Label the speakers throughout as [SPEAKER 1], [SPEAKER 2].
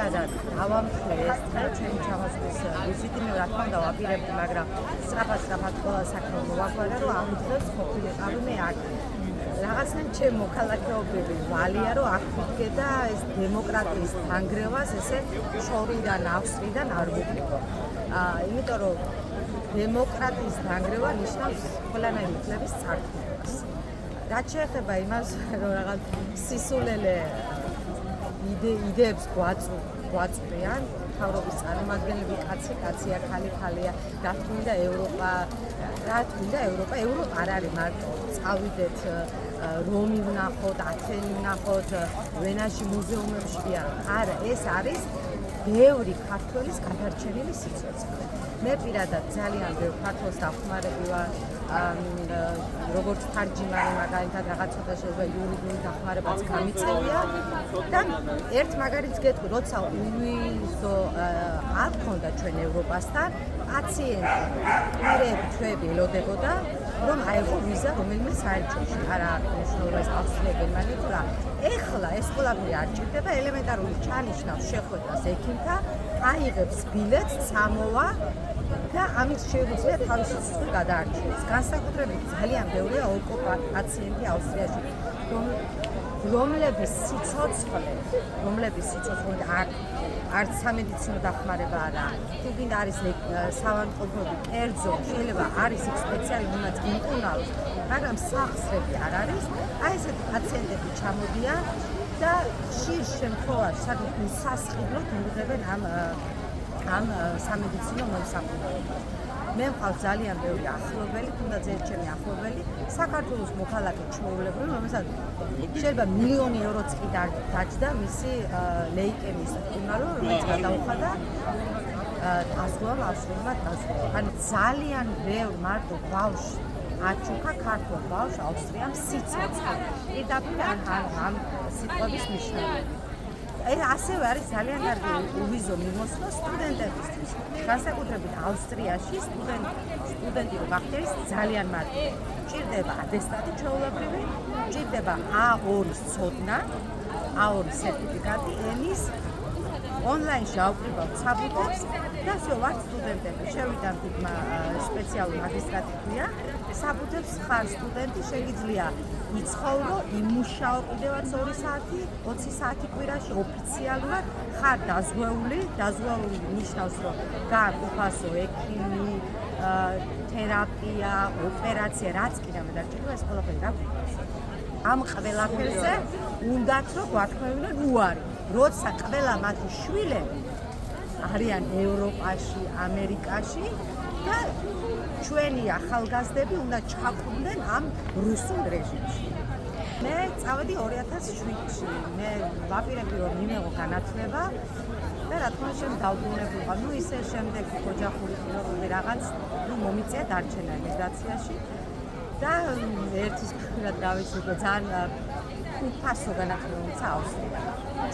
[SPEAKER 1] პირადად დავამხლე ეს დღე, ჩემი ჩამოსვლის ვიზიტი მე რა თქმა უნდა ვაპირებდი, მაგრამ სწრაფად ყველა საქმე მოვაგვარა, რომ ამ დღეს ყოფილიყავი მე აქ. რაღაცნაირად ჩემ მოქალაქეობები ვალია, რომ აქ ვდგედა ეს დემოკრატიის დანგრევას ესე შორიდან, ავსტრიიდან არ ვუყიდო. იმიტომ რომ დემოკრატიის დანგრევა ნიშნავს ყველანაირი უფლების წარქმევას. რაც შეეხება იმას, რომ რაღაც სისულელე იდეებს გვაწვდიან, მთავრობის წარმომადგენლები კაცია, ხალია, რა თქმა ევროპა არ არის მარტო წავიდეთ რომი ვნახოთ, ათენი ვნახოთ, ვენაში მუზეუმებში არა, ეს არის ბევრი ქართველის გადარჩენილი სიცოცხლე. მე პირადად ძალიან ბევრ ქართველს დავხმარები ვარ, როგორც თარჯიმანი, მაგალითად რაღაც ცოტა შეიძლება იურიდიული დახმარებაც გამიწევია და ერთ მაგალითს გეტყვი, როცა უვიზო არ ქონდა ჩვენ ევროპასთან, პაციენტი ჩვენი ელოდებოდა, რომ აიღო ვიზა რომელიმე საელჩოში, არა მნიშვნელობას ავსტრია, გერმანია თუ რა. ეხლა ეს ყველაფერი არ ჭირდება, ელემენტარული ჩანიშნავს შეხვედრას ექიმთან, აიღებს ბილეთს, წამოვა და ამით შეუძლია თავისი სიცოცხლე გადაარჩიოს. განსაკუთრებით ძალიან ბევრია ონკოპაციენტი ავსტრიაში, რომლების სიცოცხლე აქ არც სამედიცინო დახმარება არა. თუ გინდა არის საავადმყოფოები, კერძო, შეიძლება არის იქ სპეციალური რომელიც იმკურნალოს, მაგრამ სახსრები არ არის. აი ესეთი პაციენტები ჩამოდიან და ხშირ შემთხვევაში სადაც უსასყიდლოდ მიიღებენ ამ სამედიცინო მომსახურებას. მე მყავს ძალიან ბევრი ახლობელი, თუნდაც ჩემი ახლობელი, საქართველოს მოქალაქე ჩვეულებრივი, რომელსაც შეიძლება მილიონი ევროც კი დაჯდა მისი ლეიკემიის მკურნალო, რომელიც გადაუხადა დაზღვევამ, ავსტრიულმა დაზღვევამ. ანუ ძალიან ბევრ მარტო ბავშვს აჩუქა ქართულ ბავშვს ავსტრიამ სიცოცხლე. პირდაპირ ამ სიტყვების მნიშვნელობით. ასევე არის ძალიან კარგი უვიზო მიმოსვლა სტუდენტებისთვის. განსაკუთრებით ავსტრიაში სტუდენტი რო გახდეს ძალიან მარტო. ჭირდება ატესტატი ჩვეულებრივი, ჭირდება A2 ცოდნა, A2 სერტიფიკატი ენის, ონლაინში აუკრიბავთ საბუთებს და ვარ სტუდენტები. შევიდა სპეციალური მაგისტრატი ქვია, საბუთებს ხარ სტუდენტი, შეგიძლია იცხოვრო, იმუშაო კიდევაც 2 საათი, 20 საათი კვირაში ოფიციალურად ხარ დაზღვეული ნიშნავს, რომ გააყოფასო ექიმი, თერაპია, ოპერაცია, რაც კიდევ დარჩება, ეს ყველაფერი გაგვიყვანს. ამ ყველაფერზე უნდათ რომ გვათქმევინონ უარი, როცა ყველა მათი შვილები არიან ევროპაში, ამერიკაში და ჩვენი ახალგაზრდები უნდა ჩაყვნენ ამ რუსულ რეჟიმში. მე წავედი 2007-ში, მე ვაპირებდი რომ მიმეღო განათლება და რა თქმა უნდა დავბრუნებული ვარ. ისე შემდეგ ოჯახური პირობები რაღაც მომიწია დარჩენა ემიგრაციაში და ერთის პირად გავიცი რომ ძალიან უფასო განათლება მისცა ავსტრია.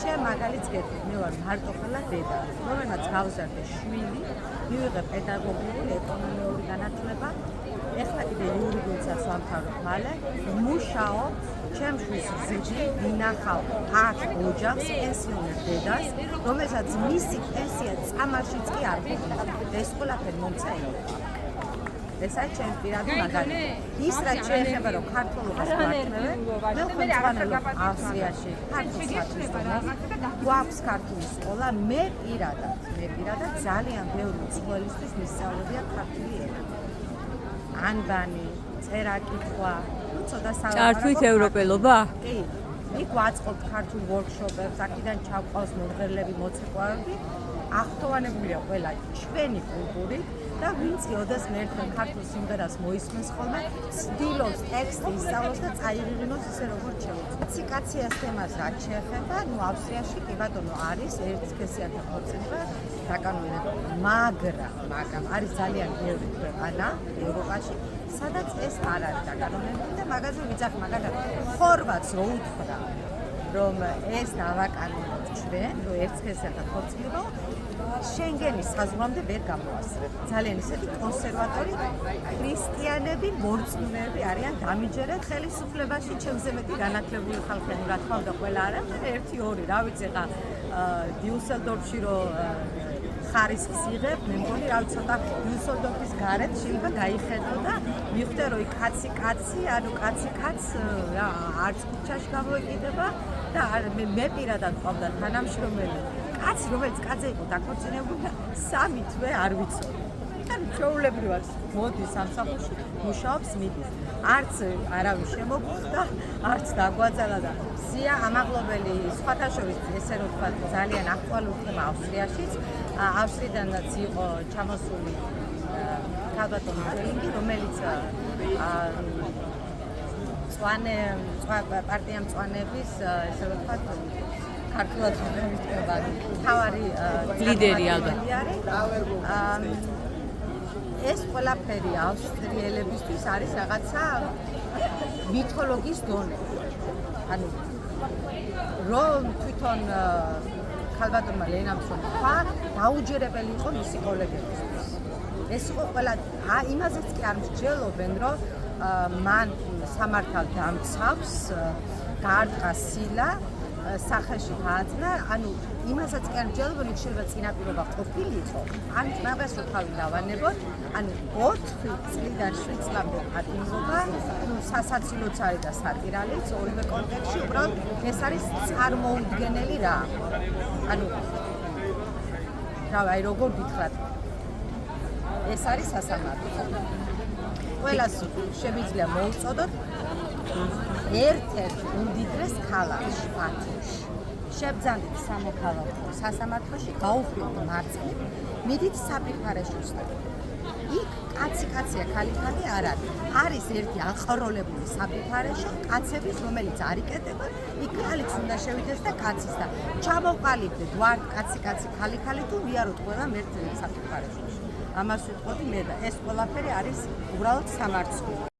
[SPEAKER 1] ჩემ მაგალითს გეტყვით, მე ვარ მარტოხელა დედა, რომელმაც გავზარდე შვილი, მივიღე პედაგოგიური, ეკონომიური განათლება, ეხლა კიდე იურიდიულსაც ვამთავრებ მალე, მუშაობ, ჩემ შვილს ვზრდი, ვინახავ აქ ოჯახს, პენსიონერ დედას, რომელსაც მისი პენსია წამაშიც კი არ ყოფილა. ეს ყველაფერი მომცა ევროპაში. ეს არის ჩემი პირადი მაგალითი. ის რაც შეეხება რომ ქართულობას გვართმევენ, მე ხმარობ ავსტრიაში ქართულსაც გვაქვს ქართული სკოლა, მე პირადად ძალიან ბევრი უცხოელისთვის მისწავლებია ქართული ენა. ანბანი, წერა-კითხვა, ცოტა საუბარი.
[SPEAKER 2] წართვით ევროპელობა?
[SPEAKER 1] კი. იქ ვაწყობთ ქართულ ვორქშოპებს, აქედან ჩავყავს მომღერლები, მოცეკვავები. აღფრთოვანებულია ყველა ჩვენი კულტური და ვინც იოდეს მე ერთხელ ქართულ სიმღერას მოისმენს ხოლმე, ცდილობს ტექსტი ისწავლოს და წაიღიღინოს ისე როგორც შეუძლია. კვალიფიკაციას თემას რაც შეეხება, ავსტრიაში კი ბატონო არის ერთსქესიანთა ქორწინება დაკანონებული, მაგრამ არის ძალიან ბევრი ქვეყანა ევროპაში, სადაც ეს არ არის დაკანონებული და მაგაზე ვიძახ მაგალითად ხორვატს რო უთხრა რომ ეს დავაკანონოთ ჩვენ, რომ ერთსქესიანთა ქორწინება შენგენის საზღვრამდე ვერ გამოასწრებ. ძალიან ისეთი კონსერვატორი ქრისტიანები, მორწმუნეები არიან დამიჯერეთ ხელისუფლებაში, ჩემზე მეტი განათლებული ხალხი, რა თქმა უნდა, ყველა არა, 1-2, რა ვიცი, დიუსელდორფში რომ ხარისხს იღებ, მე მგონი რა ცოტა დიუსელდორფის გარეთ შეიძლება გაიხედო და მივხვდე რომ კაცი, ანუ კაცი რა არც ქუჩაში გამოეკიდება და მე პირადად ყავდა თანამშრომელი კაცი, რომელიც კაცი იყო დაქორწინებული და 3 თვე არ ვიცოდი. ანუ ჩვეულებრივად მოდის სამსახურში, მუშაობს, მიდის. არც არავის შემოგვხვდა, არც დაგვაძალა და სია ამაღლობელი სხვათა შორის ესე რომ თქვა ძალიან აქტუალური თემა ავსტრიაშიც. ავსტრიიდანაც იყო ჩამოსული ქალბატონი ჯელინგი, რომელიც პარტია მწვანეების ესე რომ თქვა ქართულად ვიტყობა თავარი
[SPEAKER 2] ლიდერი ალბათ.
[SPEAKER 1] ეს ყველაფერი ავსტრიელებისთვის არის რაღაცა მითოლოგიის დონე. ანუ რომ თვითონ ქალბატონმა ლენამსონი თქვა, დაუჯერებელი იყო მისი კოლეგებისთვის. ეს იყო ყველა იმაზეც კი არ მსჯელობენ, რომ მან სამართალ დამცავს, გაარტყა სილა, სახეში გააძნა, ანუ იმასაც კი არ მსჯელობენ, იქ შეიძლება წინაპირობა ყოფილიყო. ან მაგას რო თავი დავანებოთ, ანუ 4 წლიდან 7 წლამდე ატიმრობა, ну სასაცილოც არის და სატირალიც, ორივე კონტექსტში უბრალოდ ეს არის წარმოუდგენელი რა. ანუ აი როგორ გითხრათ, ეს არის სასამართლო. ყველას შემიძლია მოუწოდოთ ერთ-ერთ უდიდეს ქალაქში, ათენში. შებძანდით სამოქალაქო სასამართლოში, გაუხილოთ მარცხნივ, მიდით საფრიფარეშოსთან. იქ კაცია, ქალი არ არის. არის ერთი აყროლებული საფრიფარეშო, კაცების, რომელიც არ იკეტება, იქ ქალიც უნდა შევიდეს და კაცის და ჩამოყალიბდეთ ვარ კაცი, ქალი თუ ვიაროთ ყველა ერთ საფრიფარეშოში. ამას ვიტყოდი მე და ეს ყველაფერი არის უბრალოდ სამართლო.